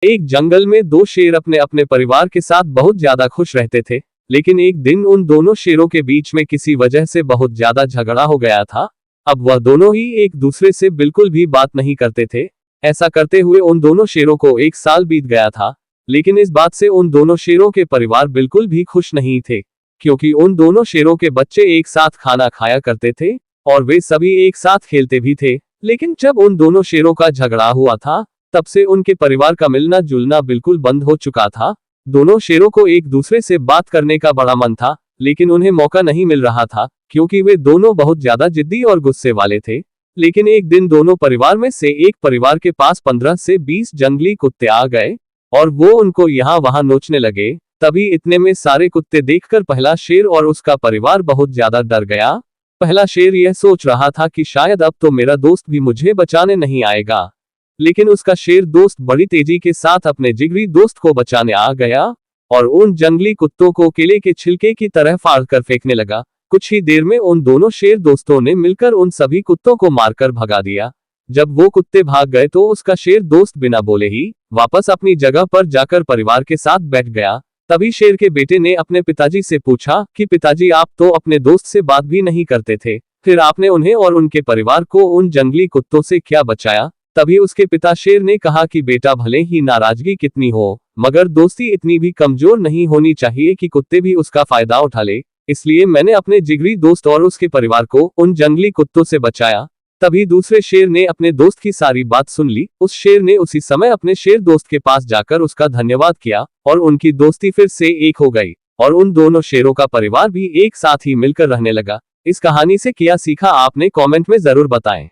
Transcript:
एक जंगल में दो शेर अपने अपने परिवार के साथ बहुत ज्यादा खुश रहते थे। लेकिन एक दिन उन दोनों शेरों के बीच में किसी वजह से बहुत ज्यादा झगड़ा हो गया था। अब वह दोनों ही एक दूसरे से बिल्कुल भी बात नहीं करते थे। ऐसा करते हुए उन दोनों शेरों को एक साल बीत गया था। लेकिन इस बात से उन दोनों शेरों के परिवार बिल्कुल भी खुश नहीं थे, क्योंकि उन दोनों शेरों के बच्चे एक साथ खाना खाया करते थे और वे सभी एक साथ खेलते भी थे। लेकिन जब उन दोनों शेरों का झगड़ा हुआ था, तब से उनके परिवार का मिलना जुलना बिल्कुल बंद हो चुका था। दोनों शेरों को एक दूसरे से बात करने का बड़ा मन था, लेकिन उन्हें मौका नहीं मिल रहा था, क्योंकि वे दोनों बहुत ज्यादा जिद्दी और गुस्से वाले थे। लेकिन एक दिन दोनों परिवार में से एक परिवार के पास 15 से 20 जंगली कुत्ते आ गए और वो उनको यहाँ वहां नोचने लगे। तभी इतने में सारे कुत्ते देखकर पहला शेर और उसका परिवार बहुत ज्यादा डर गया। पहला शेर यह सोच रहा था कि शायद अब तो मेरा दोस्त भी मुझे बचाने नहीं आएगा। लेकिन उसका शेर दोस्त बड़ी तेजी के साथ अपने जिगरी दोस्त को बचाने आ गया और उन जंगली कुत्तों को केले के छिलके की तरह फाड़ कर फेंकने लगा। कुछ ही देर में उन दोनों शेर दोस्तों ने मिलकर उन सभी कुत्तों को मारकर भगा दिया। जब वो कुत्ते भाग गए तो उसका शेर दोस्त बिना बोले ही वापस अपनी जगह पर जाकर परिवार के साथ बैठ गया। तभी शेर के बेटे ने अपने पिताजी से पूछा कि पिताजी, आप तो अपने दोस्त से बात भी नहीं करते थे, फिर आपने उन्हें और उनके परिवार को उन जंगली कुत्तों से क्या बचाया? तभी उसके पिता शेर ने कहा कि बेटा, भले ही नाराजगी कितनी हो, मगर दोस्ती इतनी भी कमजोर नहीं होनी चाहिए कि कुत्ते भी उसका फायदा उठा ले। इसलिए मैंने अपने जिगरी दोस्त और उसके परिवार को उन जंगली कुत्तों से बचाया। तभी दूसरे शेर ने अपने दोस्त की सारी बात सुन ली। उस शेर ने उसी समय अपने शेर दोस्त के पास जाकर उसका धन्यवाद किया और उनकी दोस्ती फिर से एक हो गई और उन दोनों शेरों का परिवार भी एक साथ ही मिलकर रहने लगा। इस कहानी से क्या सीखा आपने, कमेंट में जरूर बताएं।